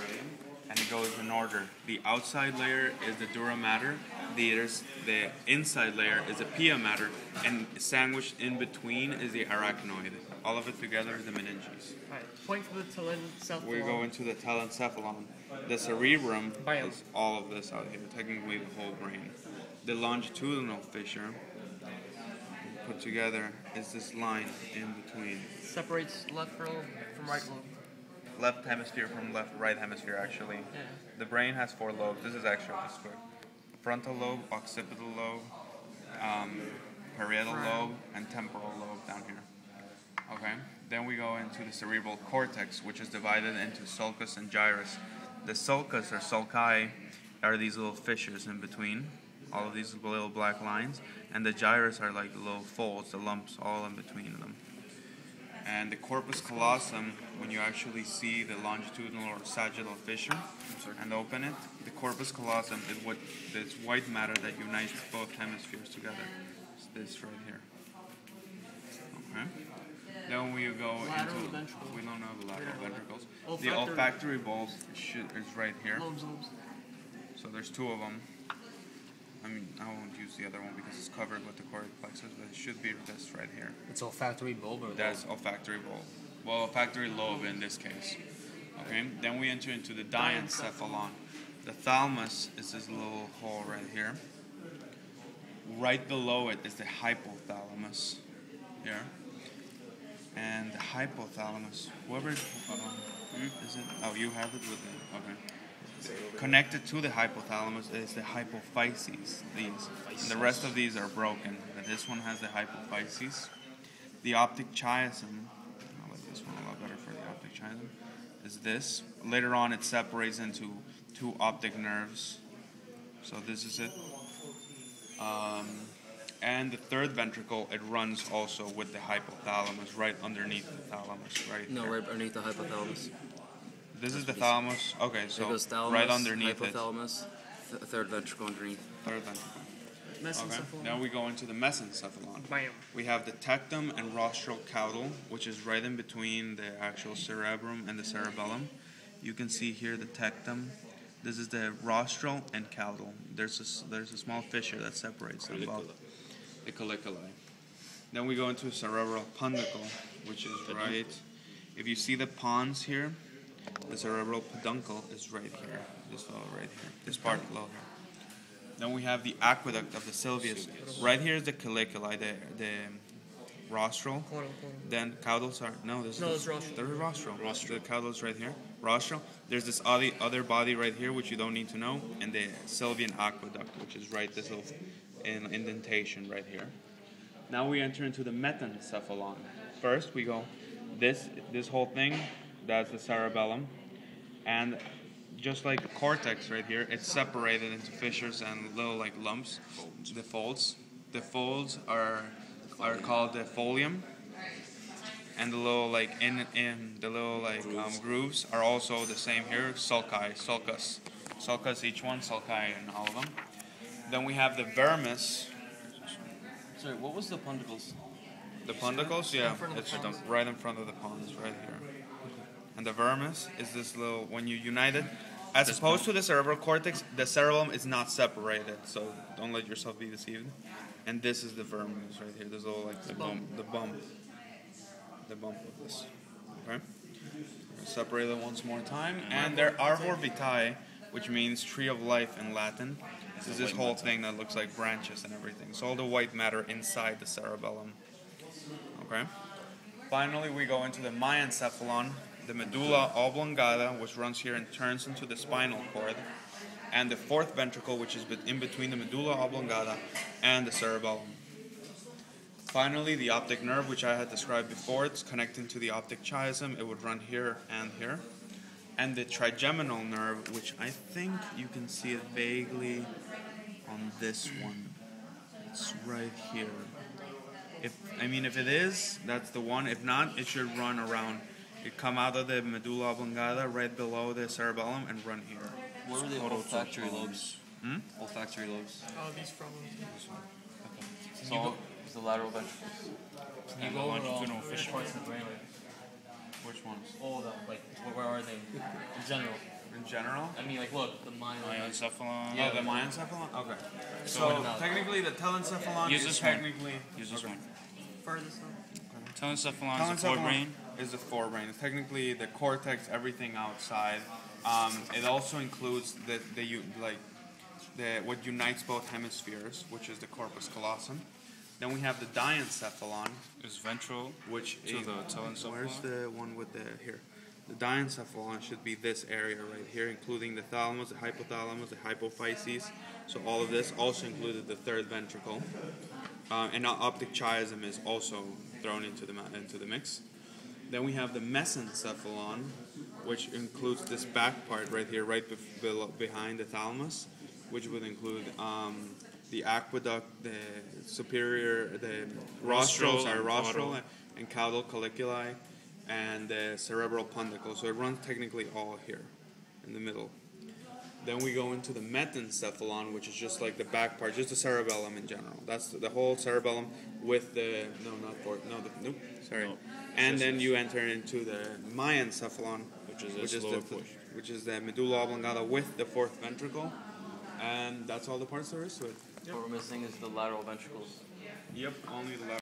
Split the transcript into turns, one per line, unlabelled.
brain, and it goes in order. The outside layer is the dura mater, the inside layer is the pia mater, and sandwiched in between is the arachnoid. All of it together is the meninges.
Alright, point for the telencephalon.
We go into the telencephalon. The cerebrum is all of this out here, technically the whole brain. The longitudinal fissure put together is this line in between.
Separates left lobe from right lobe.
Left hemisphere from right hemisphere, actually.
Yeah.
The brain has 4 lobes. This is extra, just quick. Frontal lobe, occipital lobe, parietal lobe, and temporal lobe down here. Okay. Then we go into the cerebral cortex, which is divided into sulcus and gyrus. The sulcus or sulci are these little fissures in between, all of these little black lines, and the gyrus are like the little folds, the lumps, all in between them. And the corpus callosum, when you actually see the longitudinal or sagittal fissure and open it, the corpus callosum is what this white matter that unites both hemispheres together. It's this right here. Okay. Then we go
Lateral
into
ventricles.
we don't know the lateral ventricles.
Olfactory.
The olfactory bulb is right here.
Lobes.
So there's 2 of them. I mean, I won't use the other one because it's covered with the choroid plexus, but it should be this right here.
It's olfactory bulb or
That's olfactory bulb. Well, olfactory lobe in this case. Okay, then we enter into the diencephalon. The thalamus is this little hole right here. Right below it is the hypothalamus. Here. And the hypothalamus, whoever is it? Oh, you have it with me. Okay. Connected to the hypothalamus is the hypophyses. These. And the rest of these are broken, but this one has the hypophyses. The optic chiasm, I like this one a lot better for the optic chiasm, is this. Later on, it separates into 2 optic nerves. So this is it. And the 3rd ventricle, it runs also with the hypothalamus, right underneath the thalamus, right?
No,
here.
right underneath the hypothalamus.
This is the thalamus. Okay, so
goes thalamus,
right underneath
hypothalamus, 3rd ventricle underneath.
3rd ventricle. Okay.
Mesencephalon.
Now we go into the mesencephalon.
Bam.
We have the tectum and rostral caudal, which is right in between the actual cerebrum and the cerebellum. You can see here the tectum. This is the rostral and caudal. There's a small fissure that separates them both. The colliculi. Then we go into cerebral pundicle, which is right. If you see the pons here, the cerebral peduncle is right here. This fellow right here. This part below here. Then we have the aqueduct of the sylvius. Right here is the colliculi, the rostral. Then caudals are this is
rostral.
There's rostral. The caudal is right here. Rostral. There's this other body right here, which you don't need to know, and the sylvian aqueduct, which is right this little indentation right here. Now we enter into the metencephalon. First we go this whole thing, that's the cerebellum, and just like the cortex right here, it's separated into fissures and little like lumps. The folds. The folds are called the folium, and the little like in the little like grooves are also the same here. Sulcus, each one, sulci in all of them. Then we have the vermis.
Sorry, what was the punticles?
The punticles, yeah, it's right in front of the pons, right here. And the vermis is this little, when you unite it, as opposed to the cerebral cortex, the cerebellum is not separated, so don't let yourself be deceived. And this is the vermis right here. There's a little like the bump of this. Okay, separate it once more time, and there are arbor vitae, which means tree of life in Latin. This is this whole thing that looks like branches and everything. So all the white matter inside the cerebellum. Okay. Finally, we go into the myencephalon, the medulla oblongata, which runs here and turns into the spinal cord, and the 4th ventricle, which is in between the medulla oblongata and the cerebellum. Finally, the optic nerve, which I had described before, it's connecting to the optic chiasm. It would run here and here. And the trigeminal nerve, which I think you can see it vaguely on this one. It's right here. If it is, that's the one. If not, it should run around. It come out of the medulla oblongata right below the cerebellum and run here.
Where were the olfactory lobes? Olfactory lobes.
Oh, these from
So, it's the lateral ventricles.
Can you go over longitudinal fissure parts of the brain?
Which ones?
All of them. Like, where are they in general?
in general.
I mean, like, look, the mind.
Myencephalon.
Oh, the myencephalon? Okay.
So
So technically the telencephalon
Use
is
this one.
technically...
Use this
okay.
one.
Furthest one.
Telencephalon is the forebrain.
Is the forebrain. It's technically the cortex, everything outside. It also includes what unites both hemispheres, which is the corpus callosum. Then we have the diencephalon,
Is ventral
which
to
is
the telencephalon.
where's the one with the here? The diencephalon should be this area right here, including the thalamus, the hypothalamus, the hypophyses. So all of this also included the third ventricle, and optic chiasm is also thrown into the mix. Then we have the mesencephalon, which includes this back part right here, right behind the thalamus, which would include the aqueduct, the rostral and caudal colliculi, and the cerebral pundicle. So it runs technically all here in the middle. Then we go into the metencephalon, which is just like the back part, just the cerebellum in general. That's the whole cerebellum with the And then you enter into the myencephalon, which is the medulla oblongata with the fourth ventricle, and that's all the parts there is to it.
What we're missing is the lateral ventricles.
Yep, only the left.